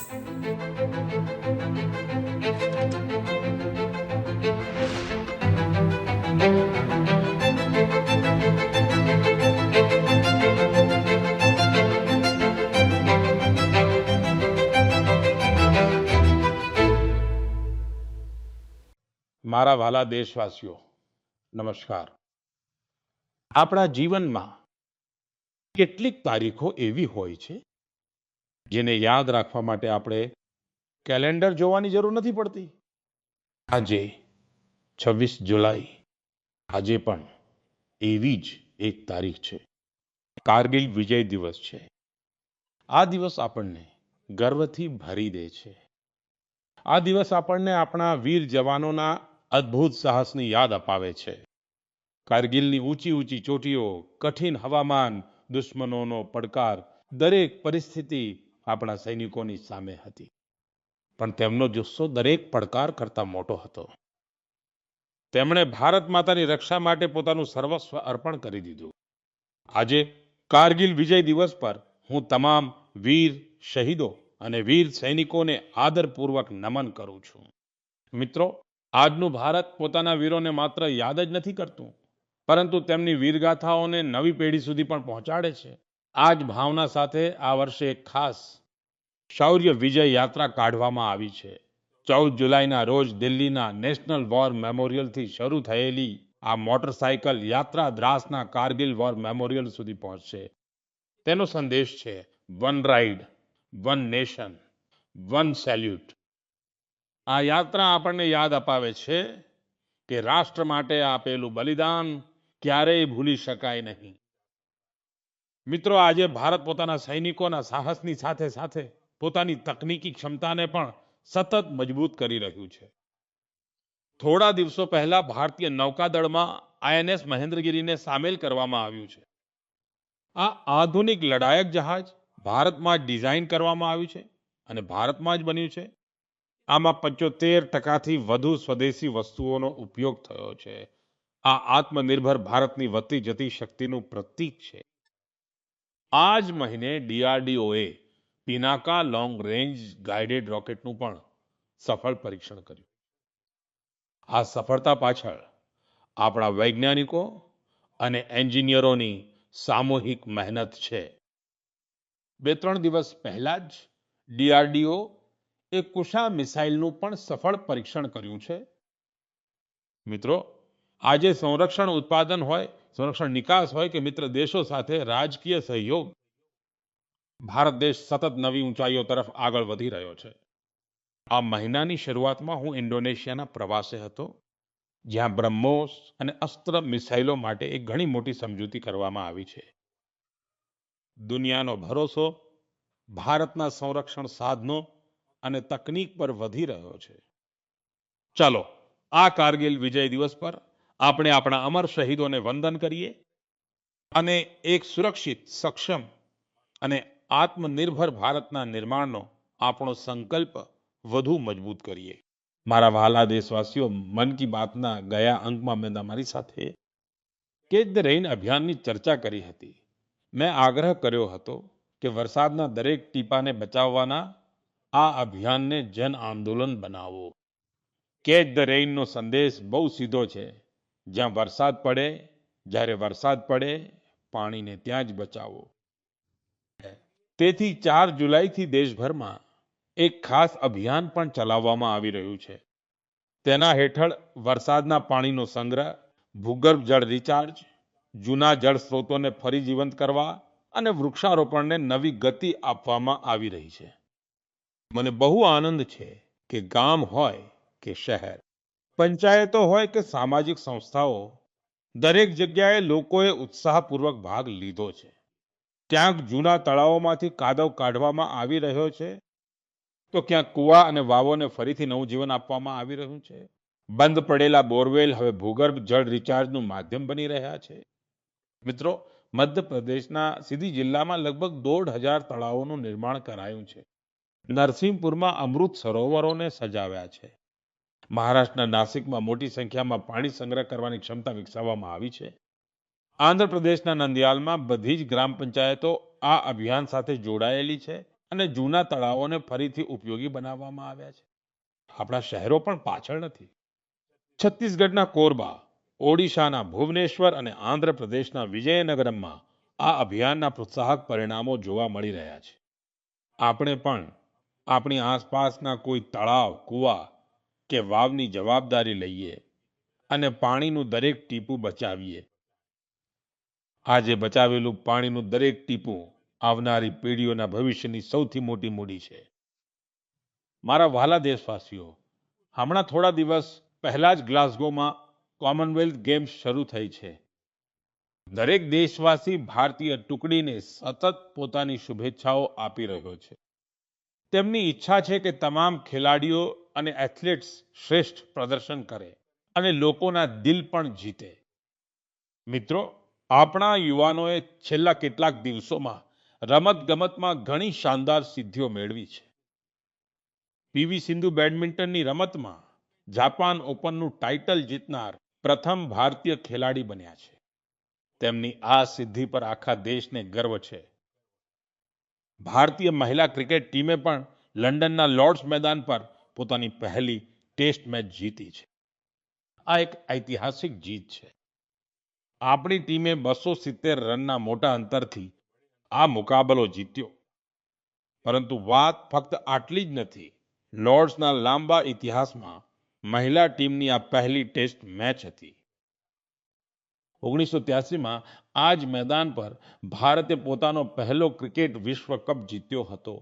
મારા વાલા દેશવાસીઓ, નમસ્કાર. આપણા જીવનમાં કેટલીક તારીખો એવી હોય છે જેને યાદ રાખવા માટે આપણે કેલેન્ડર જોવાની જરૂર નથી પડતી. આજે 26 જુલાઈ, આજે પણ એવી જ એક તારીખ છે. કારગિલ વિજય દિવસ છે. આ દિવસ આપણને ગર્વથી ભરી દે છે. આ દિવસ આપણને આપણા વીર જવાનોના અદ્ભુત સાહસની યાદ અપાવે છે. કારગિલની ઊંચી ઊંચી ચોટીઓ, કઠિન હવામાન, દુશ્મનોનો પડકાર, દરેક પરિસ્થિતિ આપણા સૈનિકોની સામે હતી. પણ તેમનો જુસ્સો દરેક પડકાર કરતા મોટો હતો. તેમણે ભારત માતાની રક્ષા માટે પોતાનું સર્વસ્વ અર્પણ કરી દીધું. આજે કારગિલ વિજય દિવસ પર હું તમામ વીર શહીદો અને વીર સૈનિકોને આદરપૂર્વક નમન કરું છું. મિત્રો, આજનું ભારત પોતાના વીરોને માત્ર યાદ જ નથી કરતું, પરંતુ તેમની વીરગાથાઓને નવી પેઢી સુધી પણ પહોંચાડે છે. આ જ ભાવના સાથે આ વર્ષે એક ખાસ શૌર્ય વિજય યાત્રા કાઢવામાં આવી છે. 14 જુલાઈના રોજ દિલ્હીના નેશનલ વોર મેમોરિયલથી શરૂ થયેલી આ મોટરસાયકલ યાત્રા દ્રાસના કારગિલ વોર મેમોરિયલ સુધી પહોંચશે. તેનો સંદેશ છે one ride, one nation, one salute. આ યાત્રા આપણને યાદ અપાવે છે કે રાષ્ટ્ર માટે આપેલું બલિદાન ક્યારેય ભૂલી શકાય નહીં. મિત્રો, આજે ભારત પોતાના સૈનિકોના સાહસની સાથે સાથે પોતાની તકનીકી ક્ષમતાને પણ સતત મજબૂત કરી રહ્યું છે. થોડા દિવસો પહેલા ભારતીય નૌકાદળમાં INS મહેન્દ્રગિરીને સામેલ કરવામાં આવ્યું છે. આ આધુનિક લડાયક જહાજ ભારતમાં જ ડિઝાઇન કરવામાં આવ્યું છે અને ભારતમાં જ બન્યું છે. આમાં 75%થી વધુ સ્વદેશી વસ્તુઓનો ઉપયોગ થયો છે. આ આત્મનિર્ભર ભારતની વધતી જતી શક્તિનું પ્રતીક છે. આ જ મહિને DRDOએ પિનાકા લોંગ રેન્જ ગાઇડેડ રોકેટનું પણ સફળ પરીક્ષણ કર્યું. આ સફળતા પાછળ આપણા વૈજ્ઞાનિકો અને એન્જિનિયરોની સામૂહિક મહેનત છે. 2-3 દિવસ પહેલા જ DRDO એ કુશા મિસાઇલનું પણ સફળ પરીક્ષણ કર્યું છે. મિત્રો, આજે સંરક્ષણ ઉત્પાદન હોય, સંરક્ષણ નિકાસ હોય કે મિત્ર દેશો સાથે રાજકીય સહયોગ, ભારત દેશ સતત નવી ઊંચાઈઓ તરફ આગળ વધી રહ્યો છે. આ મહિનાની શરૂઆતમાં હું ઇન્ડોનેશિયાના પ્રવાસે હતો, જ્યાં બ્રહ્મોસ અને અસ્ત્ર મિસાઇલો માટે એક ઘણી મોટી સમજૂતી કરવામાં આવી છે. દુનિયાનો ભરોસો ભારતના સંરક્ષણ સાધનો અને તકનીક પર વધી રહ્યો છે. ચાલો, આ કારગિલ વિજય દિવસ પર આપણે આપણા અમર શહીદોને વંદન કરીએ અને એક સુરક્ષિત, સક્ષમ અને આત્મનિર્ભર ભારતના નિર્માણનો આપણો સંકલ્પ વધુ મજબૂત કરીએ. મારા વહાલા દેશવાસીઓ, મન કી બાતના ગયા અંકમાં મેં તમારી સાથે કેચ ધ રેઇન અભિયાનની ચર્ચા કરી હતી. મેં આગ્રહ કર્યો હતો કે વરસાદના દરેક ટીપાને બચાવવાના આ અભિયાનને જન આંદોલન બનાવો. કેચ ધ રેઇનનો સંદેશ બહુ સીધો છે. જ્યાં વરસાદ પડે, જ્યારે વરસાદ પડે, પાણીને ત્યાં જ બચાવો. તેથી 4 જુલાઈથી દેશભરમાં એક ખાસ અભિયાન પણ ચલાવવામાં આવી રહ્યું છે. તેના હેઠળ વરસાદના પાણીનો સંગ્રહ, ભૂગર્ભ જળ રિચાર્જ, જૂના જળ સ્ત્રોતોને ફરી જીવંત કરવા અને વૃક્ષારોપણને નવી ગતિ આપવામાં આવી રહી છે. મને બહુ આનંદ છે કે ગામ હોય કે શહેર, પંચાયતો હોય કે સામાજિક સંસ્થાઓ, દરેક જગ્યાએ લોકોએ ઉત્સાહપૂર્વક ભાગ લીધો છે. ક્યાંક જૂના તળાવોમાંથી કાદવ કાઢવામાં આવી રહ્યો છે, તો ક્યાંક કૂવા અને વાવોને ફરીથી નવું જીવન આપવામાં આવી રહ્યું છે. બંધ પડેલા બોરવેલ હવે ભૂગર્ભ જળ રિચાર્જનું માધ્યમ બની રહ્યા છે. મિત્રો, મધ્યપ્રદેશના સીધી જિલ્લામાં લગભગ 1,500 તળાવોનું નિર્માણ કરાયું છે. નરસિંહપુરમાં અમૃત સરોવરોને સજાવ્યા છે. મહારાષ્ટ્રના નાસિકમાં મોટી સંખ્યામાં પાણી સંગ્રહ કરવાની ક્ષમતા વિકસાવવામાં આવી છે. આંધ્રપ્રદેશના નંદિયાલમાં બધી જ ગ્રામ પંચાયતો આ અભિયાન સાથે જોડાયેલી છે અને જૂના તળાવોને ફરીથી ઉપયોગી બનાવવામાં આવ્યા છે. આપણા શહેરો પણ પાછળ નથી. છત્તીસગઢના કોરબા, ઓડિશાના ભુવનેશ્વર અને આંધ્રપ્રદેશના વિજયનગરમમાં આ અભિયાનના પ્રોત્સાહક પરિણામો જોવા મળી રહ્યા છે. આપણે પણ આપણી આસપાસના કોઈ તળાવ, કૂવા કે વાવની જવાબદારી લઈએ અને પાણીનું દરેક ટીપું બચાવીએ. આજે બચાવેલું પાણીનું દરેક ટીપું આવનારી પેઢીઓના ભવિષ્યની સૌથી મોટી મૂડી છે. મારા વહાલા દેશવાસીઓ, હમણાં થોડા દિવસ પહેલા જ ગ્લાસગોમાં કોમનવેલ્થ ગેમ્સ શરૂ થઈ છે. દરેક દેશવાસી ભારતીય ટુકડીને સતત પોતાની શુભેચ્છાઓ આપી રહ્યો છે. તેમની ઈચ્છા છે કે તમામ ખેલાડીઓ અને એથ્લેટ્સ શ્રેષ્ઠ પ્રદર્શન કરે અને લોકોના દિલ પણ જીતે. મિત્રો, આપણા યુવાનોએ છેલ્લા કેટલાક દિવસોમાં રમતગમતમાં ઘણી શાનદાર સિદ્ધિઓ મેળવી છે. પીવી સિંધુ બેડમિન્ટનની રમતમાં જાપાન ઓપનનું ટાઇટલ જીતનાર પ્રથમ ભારતીય ખેલાડી બન્યા છે. તેમની આ સિદ્ધિ પર આખા દેશને ગર્વ છે. ભારતીય મહિલા ક્રિકેટ ટીમે પણ લંડનના લોર્ડ્સ મેદાન પર પોતાની પહેલી ટેસ્ટ મેચ જીતી છે. આ એક ઐતિહાસિક જીત છે. આપણી ટીમે 270 રનના મોટા અંતરથી આ મુકાબલો જીત્યો. પરંતુ વાત ફક્ત આટલી જ નથી. લોર્ડ્સના લાંબા ઇતિહાસમાં મહિલા ટીમની આ પહેલી ટેસ્ટ મેચ હતી. 1983માં આ જ મેદાન પર ભારતે પોતાનો પહેલો ક્રિકેટ વિશ્વ કપ જીત્યો હતો.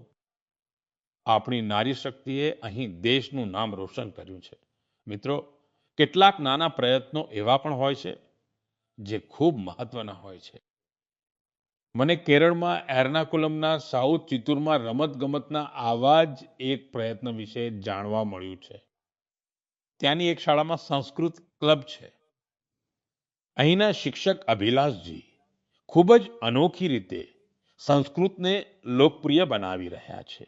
આપણી નારી શક્તિએ અહીં દેશનું નામ રોશન કર્યું છે. મિત્રો, કેટલાક નાના પ્રયત્નો એવા પણ હોય છે જે ખૂબ મહત્વના હોય છે. મને કેરળમાં એર્નાકુલમના સાઉથ ચિત્તુરમાં રમતગમતના આવા જ એક પ્રયત્ન વિશે જાણવા મળ્યું છે. ત્યાંની એક શાળામાં સંસ્કૃત ક્લબ છે. અહીંના શિક્ષક અભિલાષજી ખૂબ જ અનોખી રીતે સંસ્કૃતને લોકપ્રિય બનાવી રહ્યા છે.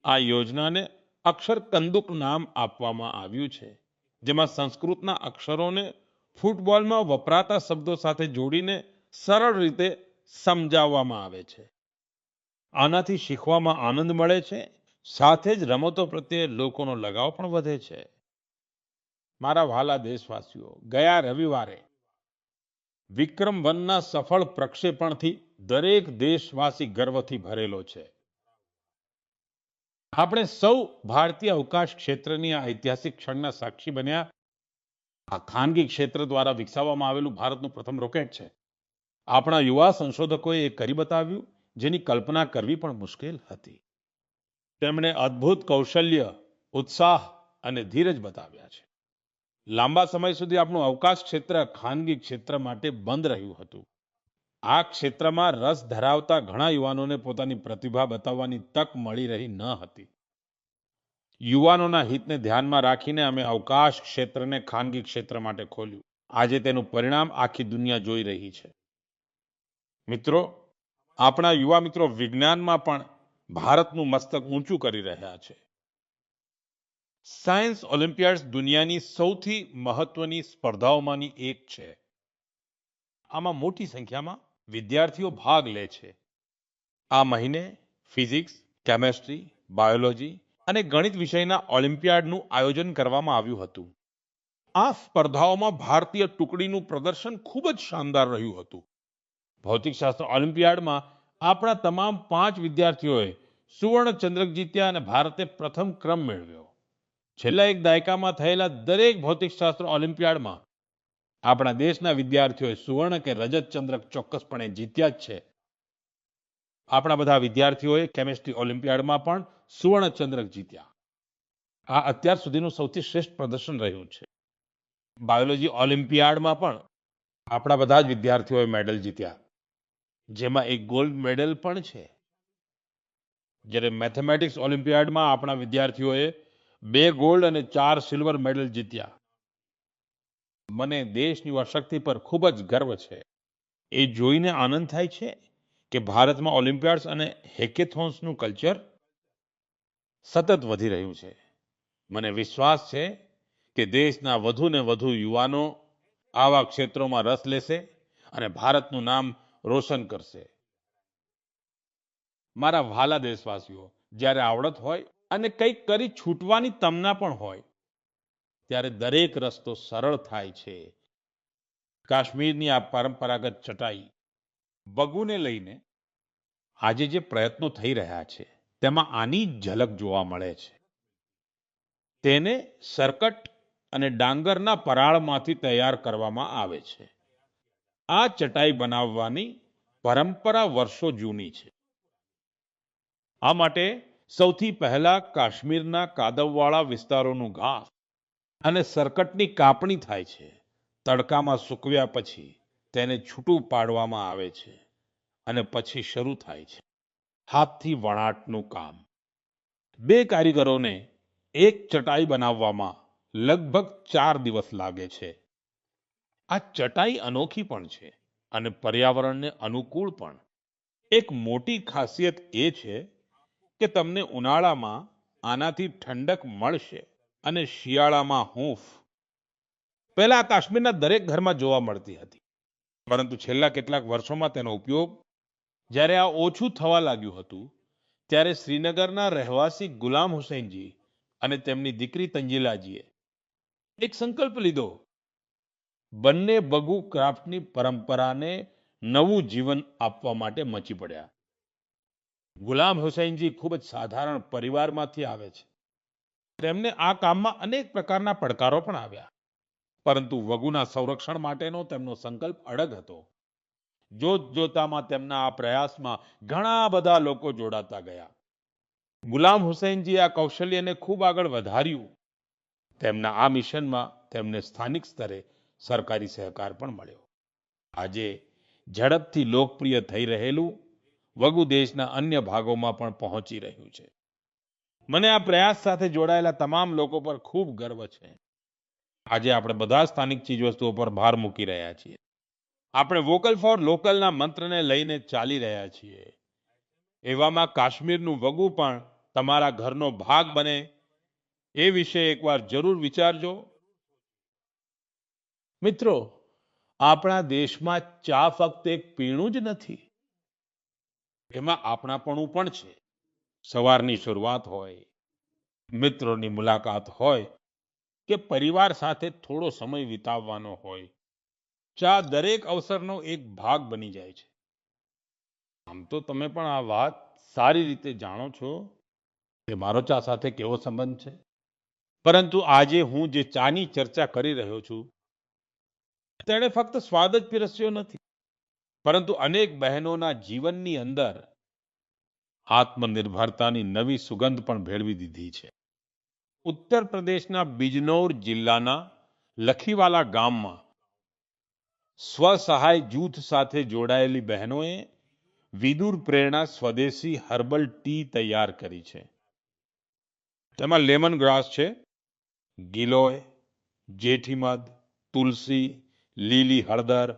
આ યોજનાને અક્ષર કંદુક નામ આપવામાં આવ્યું છે, જેમાં સંસ્કૃતના અક્ષરોને ફૂટબોલમાં વપરાતા શબ્દો સાથે જોડીને સરળ રીતે સમજાવવામાં આવે છે. આનાથી શીખવામાં આનંદ મળે છે, સાથે જ રમતો પ્રત્યે લોકોનો લગાવ પણ વધે છે. મારા વહાલા દેશવાસીઓ, ગયા રવિવારે વિક્રમ-1ના સફળ પ્રક્ષેપણથી દરેક દેશવાસી ગર્વથી ભરેલો છે. આપણે સૌ ભારતીય અવકાશ ક્ષેત્રની આ ઐતિહાસિક ક્ષણના સાક્ષી બન્યા. આ ખાનગી ક્ષેત્ર દ્વારા વિકસાવવામાં આવેલું ભારતનું પ્રથમ રોકેટ છે. આપણા યુવા સંશોધકોએ એ કરી બતાવ્યું, જેની કલ્પના કરવી પણ મુશ્કેલ હતી. તેમણે અદ્ભુત કૌશલ્ય, ઉત્સાહ અને ધીરજ બતાવ્યા છે. લાંબા સમય સુધી આપણું અવકાશ ક્ષેત્ર ખાનગી ક્ષેત્ર માટે બંધ રહ્યું હતું. આ ક્ષેત્રમાં રસ ધરાવતા ઘણા યુવાનોને પોતાની પ્રતિભા બતાવવાની તક મળી રહી ન હતી. યુવાનોના હિતને ધ્યાનમાં રાખીને અમે અવકાશ ક્ષેત્રને ખાનગી ક્ષેત્ર માટે ખોલ્યું. આજે તેનું પરિણામ આખી દુનિયા જોઈ રહી છે. મિત્રો, આપણા યુવા મિત્રો વિજ્ઞાનમાં પણ ભારતનું મસ્તક ઊંચું કરી રહ્યા છે. સાયન્સ ઓલિમ્પિયાડ્સ દુનિયાની સૌથી મહત્વની સ્પર્ધાઓમાંની એક છે. આમાં મોટી સંખ્યામાં વિદ્યાર્થીઓ ભાગ લે છે. આ મહિને ફિઝિક્સ, કેમેસ્ટ્રી, બાયોલોજી અને ગણિત વિષયના ઓલિમ્પિયાડનું આયોજન કરવામાં આવ્યું હતું. આ સ્પર્ધાઓમાં ભારતીય ટુકડીનું પ્રદર્શન ખૂબ જ શાનદાર રહ્યું હતું. ભૌતિકશાસ્ત્ર ઓલિમ્પિયાડમાં આપણા તમામ 5 વિદ્યાર્થીઓએ સુવર્ણ ચંદ્રક જીત્યા અને ભારતે પ્રથમ ક્રમ મેળવ્યો. છેલ્લા એક દાયકામાં થયેલા દરેક ભૌતિકશાસ્ત્ર ઓલિમ્પિયાડમાં આપણા દેશના વિદ્યાર્થીઓએ સુવર્ણ કે રજત ચંદ્રક ચોક્કસપણે જીત્યા જ છે. આપણા બધા વિદ્યાર્થીઓએ કેમિસ્ટ્રી ઓલિમ્પિયાડમાં પણ સુવર્ણ ચંદ્રક જીત્યા. આ અત્યાર સુધીનું સૌથી શ્રેષ્ઠ પ્રદર્શન રહ્યું છે. બાયોલોજી ઓલિમ્પિયાડમાં પણ આપણા બધા જ વિદ્યાર્થીઓએ મેડલ જીત્યા, જેમાં એક ગોલ્ડ મેડલ પણ છે. જ્યારે મેથેમેટિક્સ ઓલિમ્પિયાડમાં આપણા વિદ્યાર્થીઓએ 2 ગોલ્ડ અને 4 સિલ્વર મેડલ જીત્યા. મને દેશની યુવા શક્તિ પર ખૂબ જ ગર્વ છે. એ જોઈને આનંદ થાય છે કે ભારતમાં ઓલિમ્પિયાડ્સ અને હેકેથોન્સનું કલ્ચર સતત વધી રહ્યું છે. મને વિશ્વાસ છે કે દેશના વધુ ને વધુ યુવાનો આવા ક્ષેત્રોમાં રસ લેશે અને ભારતનું નામ રોશન કરશે. મારા વહાલા દેશવાસીઓ, જ્યારે આવડત હોય અને કંઈક કરી છૂટવાની તમના પણ હોય, ત્યારે દરેક રસ્તો સરળ થાય છે. કાશ્મીરની આ પરંપરાગત ચટાઈ વગુને લઈને આજે જે પ્રયત્નો થઈ રહ્યા છે, તેમાં આની જ ઝલક જોવા મળે છે. તેને સરકટ અને ડાંગરના પરાળમાંથી તૈયાર કરવામાં આવે છે. આ ચટાઈ બનાવવાની પરંપરા વર્ષો જૂની છે. આ માટે સૌથી પહેલા કાશ્મીરના કાદવવાળા વિસ્તારોનું ઘાસ અને સરકટની કાપણી થાય છે. તડકામાં સૂકવ્યા પછી તેને છૂટું પાડવામાં આવે છે અને પછી શરૂ થાય છે હાથથી વણાટનું કામ. બે કારીગરોને એક ચટાઈ બનાવવામાં લગભગ 4 દિવસ લાગે છે. આ ચટાઈ અનોખી પણ છે અને પર્યાવરણને અનુકૂળ પણ. એક મોટી ખાસિયત એ છે કે તમને ઉનાળામાં આનાથી ઠંડક મળશે અને શિયાળામાં હૂંફ. પહેલા આ કાશ્મીરના દરેક ઘરમાં જોવા મળતી હતી, પરંતુ છેલ્લા કેટલાક વર્ષોમાં તેનો ઉપયોગ જ્યારે આ ઓછું થવા લાગ્યું હતું, ત્યારે શ્રીનગરના રહેવાસી ગુલામ હુસૈનજી અને તેમની દીકરી તંજીલાજીએ એક સંકલ્પ લીધો. બંને બગુ ક્રાફ્ટની પરંપરાને નવું જીવન આપવા માટે મચી પડ્યા. ગુલામ હુસૈનજી ખૂબ જ સાધારણ પરિવારમાંથી આવે છે. તેમને આ કામમાં અનેક પ્રકારના પડકારો પણ આવ્યા, પરંતુ વગુના સંરક્ષણ માટેનો તેમનો સંકલ્પ અડગ હતો. જોતજોતામાં તેમના આ પ્રયાસમાં ઘણા બધા લોકો જોડાતા ગયા. ગુલામ હુસૈનજીએ આ કૌશલ્યને ખૂબ આગળ વધાર્યું. તેમના આ મિશનમાં તેમને સ્થાનિક સ્તરે સરકારી સહકાર પણ મળ્યો. આજે ઝડપથી લોકપ્રિય થઈ રહેલું વગુ દેશના અન્ય ભાગોમાં પણ પહોંચી રહ્યું છે. મને આ પ્રયાસ સાથે જોડાયેલા તમામ લોકો પર ખૂબ ગર્વ છે. આજે આપણે બધા સ્થાનિક ચીજવસ્તુઓ પર ભાર મૂકી રહ્યા છીએ. આપણે વોકલ ફોર લોકલના મંત્રને લઈને ચાલી રહ્યા છીએ. એવામાં કાશ્મીરનું વગુ પણ તમારા ઘરનો ભાગ બને એ વિશે એકવાર જરૂર વિચારજો. મિત્રો, આપણા દેશમાં ચા ફક્ત એક પીણું જ નથી, એમાં આપણાપણું પણ છે. સવારની શરૂઆત હોય, મિત્રોની મુલાકાત હોય કે પરિવાર સાથે થોડો સમય વિતાવવાનો હોય, ચા દરેક અવસરનો એક ભાગ બની જાય છે. આમ તો તમે પણ આ વાત સારી રીતે જાણો છો કે મારો ચા સાથે કેવો સંબંધ છે, પરંતુ આજે હું જે ચાની ચર્ચા કરી રહ્યો છું, તેણે ફક્ત સ્વાદ જ પીરસ્યો નથી, પરંતુ અનેક બહેનોના જીવનની અંદર આત્મનિર્ભરતાની નવી સુગંધ પણ ભેળવી દીધી છે. ઉત્તર પ્રદેશના બિજનૌર જિલ્લાના લખીવાલા ગામમાં સ્વસહાય જૂથ સાથે જોડાયેલી બહેનોએ વિદુર પ્રેરણા સ્વદેશી હર્બલ ટી તૈયાર કરી છે. તેમાં લેમન ગ્રાસ છે, ગિલોય, જેઠીમધ, તુલસી, લીલી હળદર,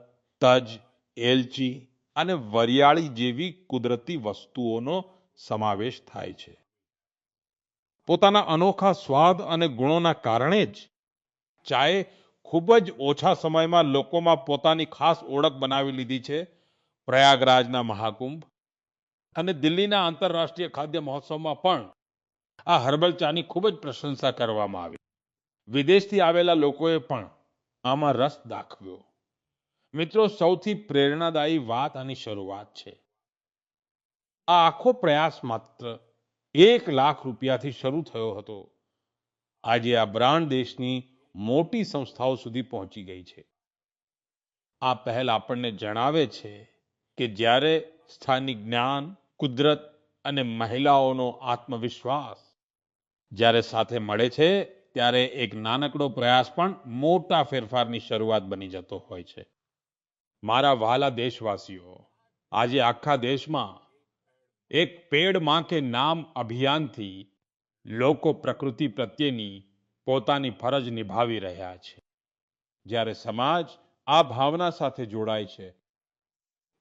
તજ, એલચી અને વરિયાળી જેવી કુદરતી વસ્તુઓનો સમાવેશ થાય છે. પોતાના અનોખા સ્વાદ અને ગુણોના કારણે જ ચાએ ખૂબ જ ઓછા સમયમાં લોકોમાં પોતાની ખાસ ઓળખ બનાવી લીધી છે. પ્રયાગરાજના મહાકુંભ અને દિલ્હીના આંતરરાષ્ટ્રીય ખાદ્ય મહોત્સવમાં પણ આ હર્બલ ચાની ખૂબ જ પ્રશંસા કરવામાં આવી. વિદેશથી આવેલા લોકોએ પણ આમાં રસ દાખવ્યો. મિત્રો, સૌથી પ્રેરણાદાયી વાત આની શરૂઆત છે. આ આખો પ્રયાસ માત્ર 1 લાખ રૂપિયાથી શરૂ થયો હતો. આજે આ બ્રાન્ડ દેશની મોટી સંસ્થાઓ સુધી પહોંચી ગઈ છે. આ પહેલ આપણને જણાવે છે કે જ્યારે સ્થાનિક જ્ઞાન, કુદરત અને મહિલાઓનો આત્મવિશ્વાસ જ્યારે સાથે મળે છે, ત્યારે એક નાનકડો પ્રયાસ પણ મોટા ફેરફારની શરૂઆત બની જતો હોય છે. મારા વહાલા દેશવાસીઓ, આજે આખા દેશમાં એક પેડ માં કે નામ અભિયાનથી લોકો પ્રકૃતિ પ્રત્યેની પોતાની ફરજ નિભાવી રહ્યા છે. જ્યારે સમાજ આ ભાવના સાથે જોડાય છે,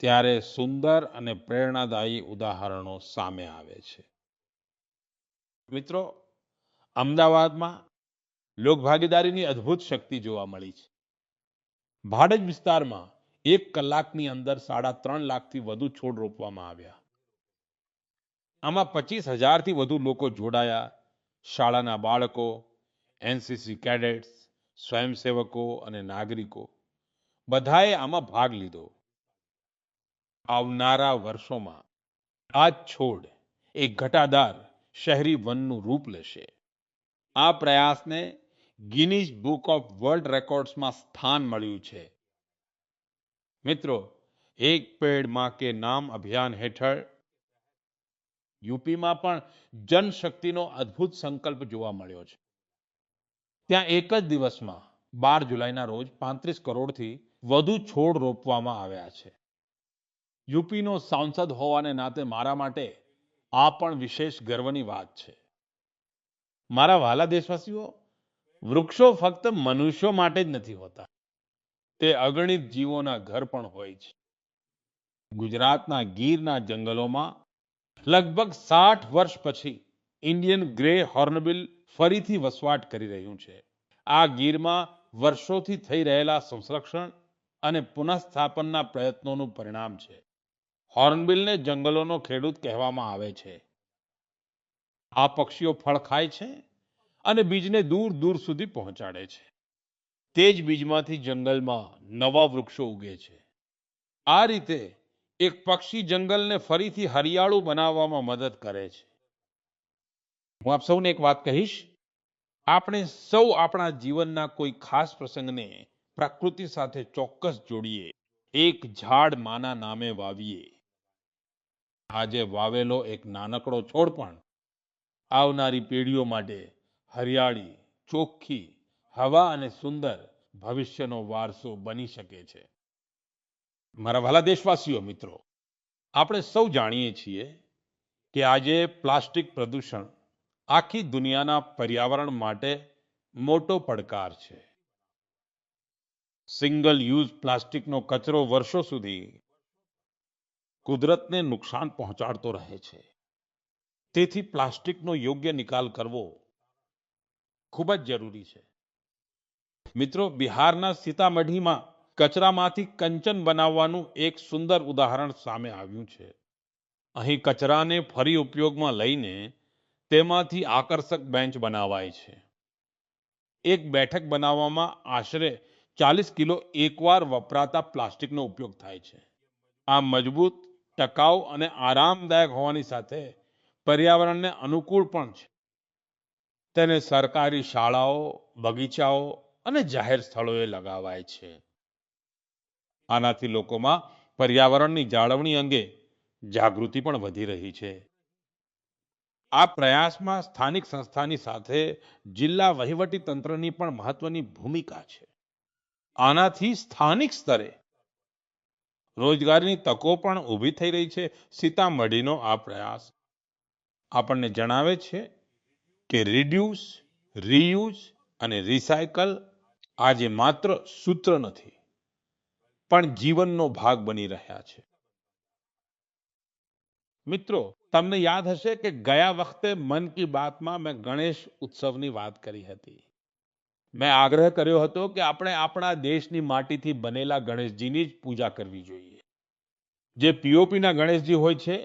ત્યારે સુંદર અને પ્રેરણાદાયી ઉદાહરણો સામે આવે છે. મિત્રો, અમદાવાદમાં લોકભાગીદારીની અદ્ભુત શક્તિ જોવા મળી છે. ભાડજ વિસ્તારમાં 1 કલાકની અંદર 3.5 લાખથી વધુ છોડ રોપવામાં આવ્યા. આમાં 25,000થી વધુ લોકો જોડાયા. શાળાના બાળકો, એનસીસી કેડેટ્સ, સ્વયંસેવકો અને નાગરિકો બધાએ આમાં ભાગ લીધો. આવનારા વર્ષોમાં આ જ છોડ એક ઘટાદાર શહેરી વનનું રૂપ લેશે. આ પ્રયાસને ગિનીઝ બુક ઓફ વર્લ્ડ રેકોર્ડ્સમાં સ્થાન મળ્યું છે. મિત્રો, એક પેડ માં કે નામ અભિયાન હેઠળ યુપીમાં પણ જનશક્તિનો અદ્ભુત સંકલ્પ જોવા મળ્યો છે. ત્યાં એક જ દિવસમાં 12 જુલાઈના રોજ 35 કરોડથી વધુ છોડ રોપવામાં આવ્યા છે. યુપીનો સાંસદ હોવાને નાતે મારા માટે આ પણ વિશેષ ગર્વની વાત છે. મારા વહાલા દેશવાસીઓ, વૃક્ષો ફક્ત મનુષ્યો માટે જ નથી હોતા, તે અગણિત જીવોના ઘર પણ હોય છે. ગુજરાતના ગીરના જંગલોમાં લગભગ 60 વર્ષ પછી ઇન્ડિયન ગ્રે હોર્નબિલ ફરીથી વસવાટ કરી રહ્યું છે. આ ગીરમાં વર્ષોથી થઈ રહેલા સંરક્ષણ અને પુનઃસ્થાપનના પ્રયત્નોનું પરિણામ છે. હોર્નબિલને જંગલોનો ખેડૂત કહેવામાં આવે છે. આ પક્ષીઓ ફળ ખાય છે અને બીજને દૂર દૂર સુધી પહોંચાડે છે. તે જ બીજમાંથી જંગલમાં નવા વૃક્ષો ઉગે છે. આ રીતે એક પક્ષી જંગલને ફરીથી હરિયાળું બનાવવામાં મદદ કરે છે. હું આપ સૌને એક વાત કહીશ. આપણે સૌ આપણા જીવનના કોઈ ખાસ પ્રસંગને પ્રકૃતિ સાથે ચોક્કસ જોડીએ. એક ઝાડ માના નામે વાવીએ. આજે વાવેલો એક નાનકડો છોડ પણ આવનારી પેઢીઓ માટે હરિયાળી, ચોખ્ખી હવા અને સુંદર ભવિષ્યનો વારસો બની શકે છે. મારા વહાલા દેશવાસીઓ, મિત્રો, આપણે સૌ જાણીએ છીએ કે આજે પ્લાસ્ટિક પ્રદૂષણ આખી દુનિયાના પર્યાવરણ માટે મોટો પડકાર છે. સિંગલ યુઝ પ્લાસ્ટિકનો કચરો વર્ષો સુધી કુદરતને નુકસાન પહોંચાડતો રહે છે. તેથી પ્લાસ્ટિકનો યોગ્ય નિકાલ કરવો ખૂબ જ જરૂરી છે. મિત્રો, બિહારના સીતામઢીમાં કચરામાંથી કંચન બનાવવાનું એક સુંદર ઉદાહરણ સામે આવ્યું છે. અહીં કચરાને ફરી ઉપયોગમાં લઈને તેમાંથી આકર્ષક બેન્ચ બનાવાય છે. એક બેઠક બનાવવામાં આશરે 40 કિલો એકવાર વપરાતા પ્લાસ્ટિકનો ઉપયોગ થાય છે. આ મજબૂત, ટકાઉ અને આરામદાયક હોવાની સાથે પર્યાવરણને અનુકૂળ પણ છે. તેને સરકારી શાળાઓ, બગીચાઓ અને જાહેર સ્થળોએ લગાવાય છે. આનાથી લોકોમાં પર્યાવરણની જાળવણી અંગે જાગૃતિ પણ વધી રહી છે. આ પ્રયાસમાં સ્થાનિક સંસ્થાની સાથે જિલ્લા વહીવટી તંત્રની પણ મહત્વની ભૂમિકા છે. આનાથી સ્થાનિક સ્તરે રોજગારીની તકો પણ ઊભી થઈ રહી છે. સીતામઢીનો આ પ્રયાસ આપણને જણાવે છે કે રિડ્યુસ, રીયુઝ અને રિસાયકલ આજે માત્ર સૂત્ર નથી, પણ જીવનનો ભાગ બની રહ્યા છે. મિત્રો, તમને યાદ હશે કે ગયા વખતે મન કી બાતમાં મેં ગણેશ ઉત્સવની વાત કરી હતી. મેં આગ્રહ કર્યો હતો કે આપણે આપણા દેશની માટીથી બનેલા ગણેશજીની જ પૂજા કરવી જોઈએ. જે પીઓપીના ગણેશજી હોય છે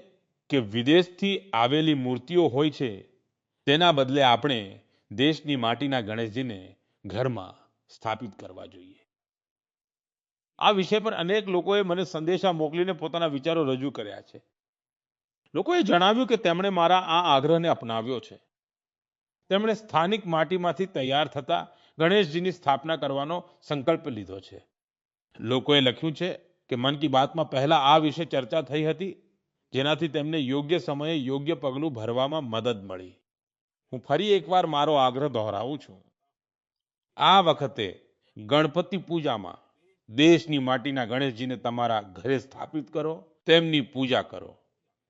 કે વિદેશથી આવેલી મૂર્તિઓ હોય છે, તેના બદલે આપણે દેશની માટીના ગણેશજીને ઘરમાં સ્થાપિત કરવા જોઈએ. આ વિષય પર અનેક લોકોએ મને સંદેશા મોકલીને પોતાના વિચારો રજૂ કર્યા છે. લોકોએ જણાવ્યું કે તેમણે મારા આ આગ્રહને અપનાવ્યો છે. તેમણે સ્થાનિક માટીમાંથી તૈયાર થતા ગણેશજીની સ્થાપના કરવાનો સંકલ્પ લીધો છે. લોકોએ લખ્યું છે કે મન કી બાતમાં પહેલા આ વિશે ચર્ચા થઈ હતી, જેનાથી તેમને યોગ્ય સમયે યોગ્ય પગલું ભરવામાં મદદ મળી. હું ફરી એકવાર મારો આગ્રહ દોહરાવું છું. આ વખતે ગણપતિ પૂજામાં દેશની માટીના ગણેશજીને તમારા ઘરે સ્થાપિત કરો, તેમની પૂજા કરો.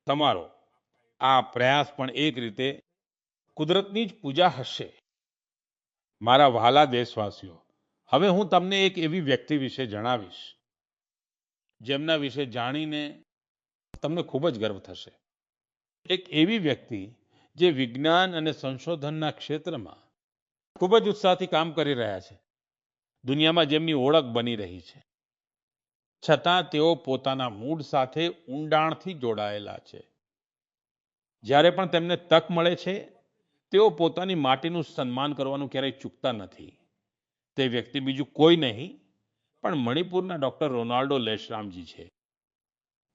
તમારો આ પ્રયાસ પણ એક રીતે કુદરતની જ પૂજા હશે. મારા વહાલા દેશવાસીઓ, હવે હું તમને એક એવી વ્યક્તિ વિશે જણાવીશ જેમના વિશે જાણીને તમને ખૂબ જ ગર્વ થશે. એક એવી વ્યક્તિ જે વિજ્ઞાન અને સંશોધનના ક્ષેત્રમાં ખૂબ જ ઉત્સાહથી કામ કરી રહ્યા છે. દુનિયામાં જેમની ઓળખ બની રહી છે, છતાં તેઓ પોતાના મૂળ સાથે ઊંડાણથી જોડાયેલા છે. જ્યારે પણ તેમને તક મળે છે તેઓ પોતાની માટીનું સન્માન કરવાનું ક્યારેય ચૂકતા નથી. તે વ્યક્તિ બીજું કોઈ નહીં પણ મણિપુરના ડોક્ટર રોનાલ્ડો લેશરામજી છે.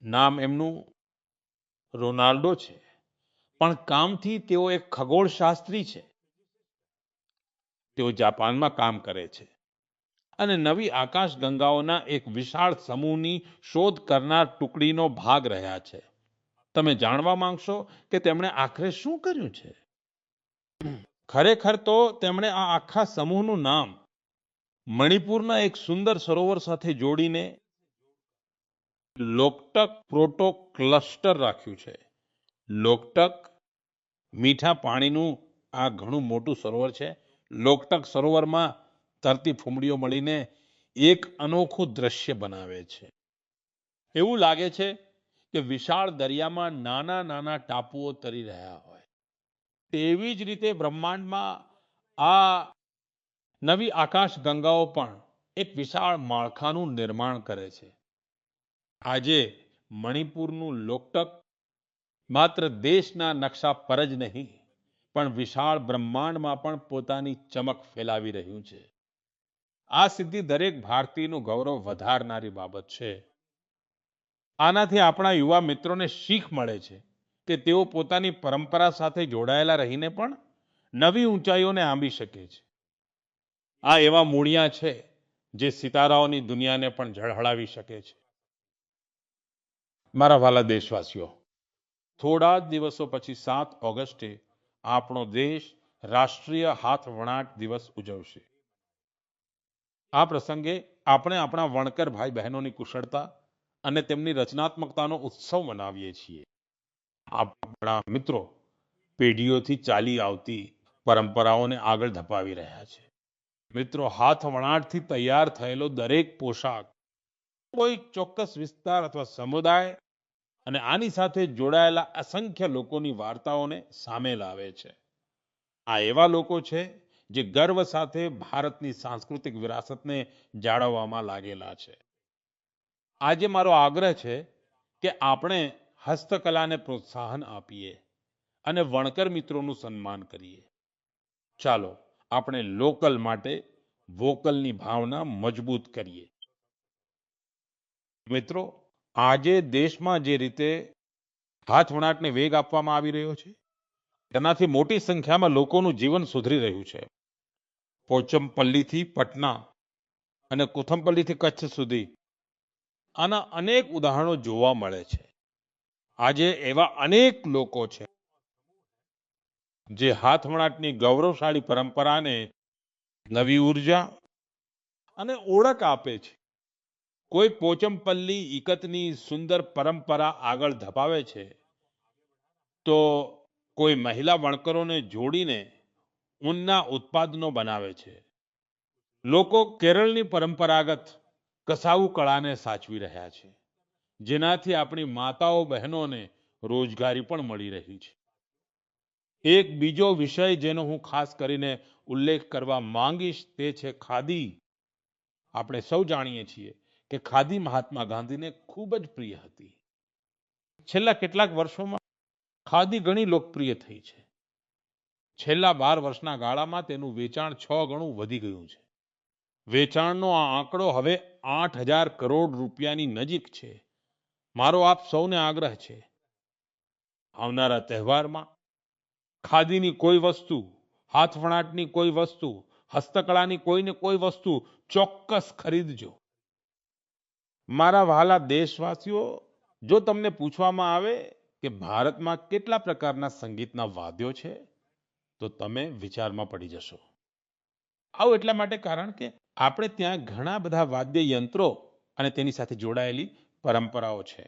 નામ એમનું રોનાલ્ડો છે, પણ કામથી તેઓ એક ખગોળશાસ્ત્રી છે. તેઓ જાપાનમાં કામ કરે છે અને નવી આકાશ ગંગાઓના એક વિશાળ સમૂહની શોધ કરનાર ટુકડીનો ભાગ રહ્યા છે. તમે જાણવા માંગશો કે તેમણે આખરે શું કર્યું છે? ખરેખર તો તેમણે આ આખા સમૂહનું નામ મણિપુરના એક સુંદર સરોવર સાથે જોડીને લોકટક પ્રોટો ક્લસ્ટર રાખ્યું છે. લોકટક મીઠા પાણીનું આ ઘણું મોટું સરોવર છે. લોકટક સરોવરમાં તરતી ફૂમડીઓ મળીને એક અનોખું દ્રશ્ય બનાવે છે. એવું લાગે છે કે વિશાળ દરિયામાં નાના નાના ટાપુઓ તરી રહ્યા હોય. તેવી જ રીતે બ્રહ્માંડમાં આ નવી આકાશ ગંગાઓ પણ એક વિશાળ માળખાનું નિર્માણ કરે છે. આજે મણિપુરનું લોકટક માત્ર દેશના નકશા પર જ નહીં પણ વિશાળ બ્રહ્માંડમાં પણ પોતાની ચમક ફેલાવી રહ્યું છે. આ સિદ્ધિ દરેક ભારતીયનું ગૌરવ વધારનારી બાબત છે. આનાથી આપણા યુવા મિત્રોને શીખ મળે છે કે તેઓ પોતાની પરંપરા સાથે જોડાયેલા રહીને પણ નવી ઊંચાઈઓને આંબી શકે છે. આ એવા મૂળિયા છે જે સિતારાઓની દુનિયાને પણ ઝળહળાવી શકે છે. મારા વ્હાલા દેશવાસીઓ, થોડા જ દિવસો પછી 7 ઓગસ્ટે આપણો દેશ રાષ્ટ્રીય હાથવણાટ દિવસ ઉજવશે. આ પ્રસંગે આપણે આપણા વણકર ભાઈ બહેનોની કુશળતા અને તેમની રચનાત્મકતાનો ઉત્સવ મનાવીએ છીએ. આપણા મિત્રો પેઢીઓથી ચાલી આવતી પરંપરાઓને આગળ ધપાવી રહ્યા છે. મિત્રો, હાથવણાટથી તૈયાર થયેલો દરેક પોશાક કોઈ ચોક્કસ વિસ્તાર અથવા સમુદાય અને આની સાથે જોડાયેલા અસંખ્ય લોકોની વાર્તાઓને સામે લાવે છે. આ એવા લોકો છે જે ગર્વ સાથે ભારતની સાંસ્કૃતિક વિરાસતને જાળવવામાં લાગેલા છે. આજે મારો આગ્રહ છે કે આપણે હસ્તકલાને પ્રોત્સાહન આપીએ અને વણકર મિત્રોનું સન્માન કરીએ. ચાલો આપણે લોકલ માટે વોકલની ભાવના મજબૂત કરીએ. મિત્રો, આજે દેશમાં જે રીતે હાથવણાટને વેગ આપવામાં આવી રહ્યો છે તેનાથી મોટી સંખ્યામાં લોકોનું જીવન સુધરી રહ્યું છે. પોચમપલ્લીથી પટના અને કોથમપલ્લીથી કચ્છ સુધી આના અનેક ઉદાહરણો જોવા મળે છે. આજે એવા અનેક લોકો છે જે હાથવણાટની ગૌરવશાળી પરંપરાને નવી ઉર્જા અને ઓળખ આપે છે. કોઈ પોચમપલ્લી ઇકતની સુંદર પરંપરા આગળ ધપાવે છે તો કોઈ મહિલા વણકરોને જોડીને ઊનના ઉત્પાદનો બનાવે છે. લોકો કેરળની પરંપરાગત કસાઉ કળાને સાચવી રહ્યા છે, જેનાથી આપણી માતાઓ બહેનોને રોજગારી પણ મળી રહી છે. એક બીજો વિષય જેનો હું ખાસ કરીને ઉલ્લેખ કરવા માંગીશ તે છે ખાદી. આપણે સૌ જાણીએ છીએ કે ખાદી મહાત્મા ગાંધીને ખૂબ જ પ્રિય હતી. છેલ્લા કેટલાક વર્ષોમાં ખાદી ઘણી લોકપ્રિય થઈ છે. છેલ્લા 12 વર્ષના ગાળામાં તેનું વેચાણ 6 ગણું વધી ગયું છે. વેચાણનો આ આંકડો હવે 8,000 કરોડ રૂપિયાની નજીક છે. મારો આપ સૌને આગ્રહ છે, આવનારા તહેવારમાં ખાદીની કોઈ વસ્તુ, હાથવણાટની કોઈ વસ્તુ, હસ્તકળાની કોઈને કોઈ વસ્તુ ચોક્કસ ખરીદજો. મારા વહાલા દેશવાસીઓ, જો તમને પૂછવામાં આવે કે ભારતમાં કેટલા પ્રકારના સંગીતના વાદ્યો છે તો તમે વિચારમાં પડી જશો. આવું એટલા માટે કારણ કે આપણે ત્યાં ઘણા બધા વાદ્ય યંત્રો અને તેની સાથે જોડાયેલી પરંપરાઓ છે.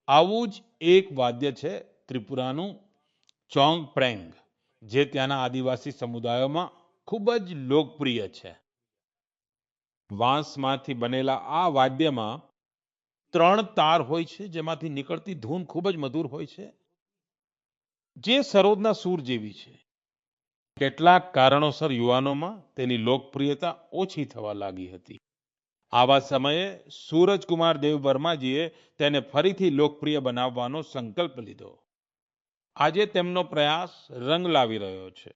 આવું જ એક વાદ્ય છે ત્રિપુરાનું ચોંગપ્રેંગ, જે ત્યાંના આદિવાસી સમુદાયોમાં ખૂબ જ લોકપ્રિય છે. વાંસમાંથી બનેલા આ વાદ્યમાં 3 તાર હોય છે, જેમાંથી નીકળતી ધૂન ખૂબ જ મધુર હોય છે, જે સરોદના સૂર જેવી છે. કેટલાક કારણોસર યુવાનોમાં તેની લોકપ્રિયતા ઓછી થવા લાગી હતી. આવા સમયે સૂરજકુમાર દેવબર્માજીએ તેને ફરીથી લોકપ્રિય બનાવવાનો સંકલ્પ લીધો. આજે તેમનો પ્રયાસ રંગ લાવી રહ્યો છે.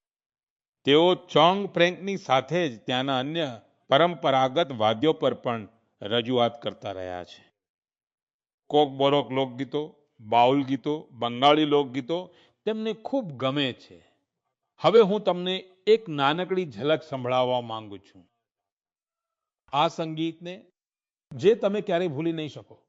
તેઓ ચોંગ પ્રેંકની સાથે જ ત્યાંના અન્ય પરંપરાગત વાદ્યો પર પણ રજૂઆત કરતા રહ્યા છે. કોકબોરોક લોકગીતો, બાઉલ ગીતો, બંગાળી લોકગીતો તેમને ખૂબ ગમે છે. હવે હું તમને એક નાનકડી ઝલક સંભળાવવા માંગુ છું. આ સંગીતને જે તમે ક્યારેય ભૂલી નહીં શકો.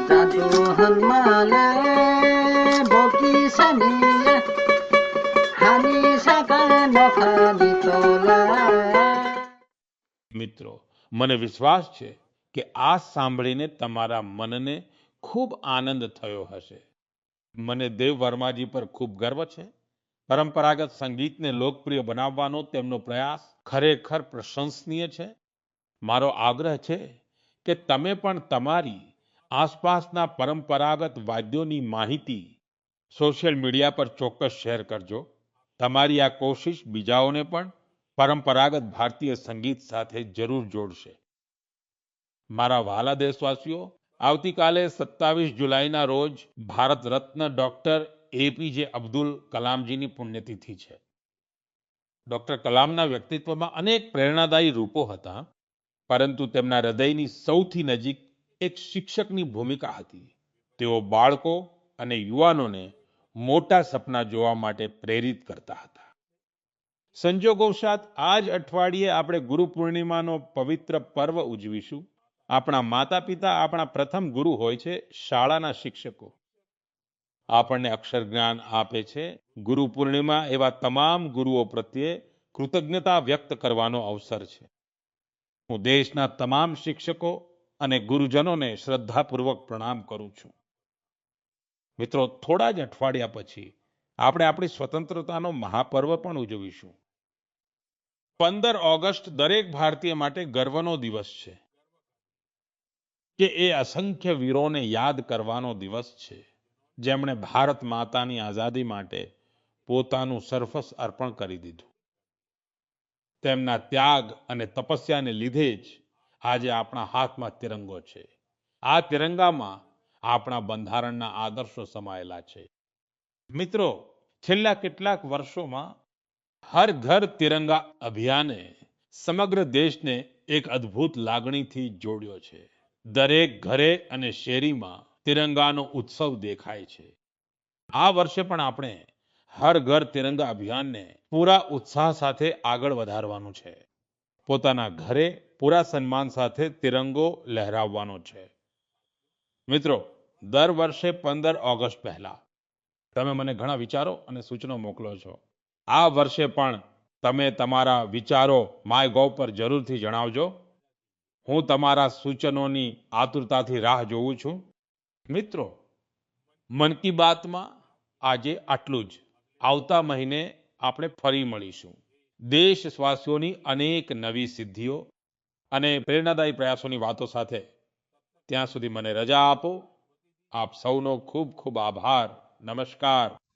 જાદુ હનુમાને ભોગી સનીએ હાની સગન નફાની તોલા. મિત્રો, મને વિશ્વાસ છે કે આ સાંભળીને તમારા મનને ખૂબ આનંદ થયો હશે. મને દેવ વર્માજી પર ખૂબ ગર્વ છે. પરંપરાગત સંગીતને લોકપ્રિય બનાવવાનો તેમનો પ્રયાસ ખરેખર પ્રશંસનીય છે. મારો આગ્રહ છે કે તમે પણ તમારી આસપાસના પરંપરાગત વાદ્યોની માહિતી સોશિયલ મીડિયા પર ચોક્કસ શેર કરજો. તમારી આ કોશિશ બીજાઓને પણ પરંપરાગત ભારતીય સંગીત સાથે જરૂર જોડશે. મારા વહાલા દેશવાસીઓ, આવતીકાલે 27 જુલાઈના રોજ ભારત રત્ન ડોક્ટર એપીજે અબ્દુલ કલામજીની પુણ્યતિથિ છે. ડોક્ટર કલામના વ્યક્તિત્વમાં અનેક પ્રેરણાદાયી રૂપો હતા, પરંતુ તેમના હૃદયની સૌથી નજીક એક શિક્ષકની ભૂમિકા હતી. તેઓ બાળકો અને યુવાનોને મોટા સપના જોવા માટે પ્રેરિત કરતા હતા. સંજોગોવશાત આ જ અઠવાડિયે આપણે ગુરુ પૂર્ણિમાનો પવિત્ર પર્વ ઉજવીશું. આપણા માતા પિતા આપણા પ્રથમ ગુરુ હોય છે, શાળાના શિક્ષકો. આપણને અક્ષર જ્ઞાન આપે છે. ગુરુ પૂર્ણિમા એવા તમામ ગુરુઓ પ્રત્યે કૃતજ્ઞતા વ્યક્ત કરવાનો અવસર છે. હું દેશના તમામ શિક્ષકો અને ગુરુજનોને શ્રદ્ધાપૂર્વક પ્રણામ કરું છું. મિત્રો, થોડા જ અઠવાડિયા પછી આપણે આપણી સ્વતંત્રતાનો મહાપર્વ પણ ઉજવીશું. 15 ઓગસ્ટ દરેક ભારતીય માટે ગર્વનો દિવસ છે કે એ અસંખ્ય વીરોને યાદ કરવાનો દિવસ છે, જેમણે ભારત માતાની આઝાદી માટે પોતાનું સર્વસ્વ અર્પણ કરી દીધું. તેમના ત્યાગ અને તપસ્યાને લીધે જ આજે આપણા હાથમાં તિરંગો છે. આ તિરંગામાં આપણા બંધારણના આદર્શો સમાયેલા છે. મિત્રો, છેલ્લા કેટલાક વર્ષોમાં હર ઘર તિરંગા અભિયાને સમગ્ર દેશને એક અદ્ભુત લાગણીથી જોડ્યો છે. દરેક ઘરે અને શેરીમાં તિરંગાનો ઉત્સવ દેખાય છે. આ વર્ષે પણ આપણે હર ઘર તિરંગા અભિયાનને પૂરા ઉત્સાહ સાથે આગળ વધારવાનું છે. પોતાના ઘરે પૂરા સન્માન સાથે તિરંગો લહેરાવવાનો છે. મિત્રો, દર વર્ષે 15 ઓગસ્ટ પહેલા તમે મને ઘણા વિચારો અને સૂચનો મોકલો છો. આ વર્ષે પણ તમે તમારા વિચારો માયગોવ પર જરૂરથી જણાવજો. હું તમારા સૂચનોની આતુરતાથી રાહ જોઉં છું. મિત્રો, મન કી બાતમાં આજે આટલું જ. આવતા મહિને આપણે ફરી મળીશું. દેશવાસીઓની અનેક નવી સિદ્ધિઓ અને પ્રેરણાદાયી પ્રયાસોની વાતો સાથે. ત્યાં સુધી મને રજા આપો. આપ સૌનો ખૂબ ખૂબ આભાર. નમસ્કાર.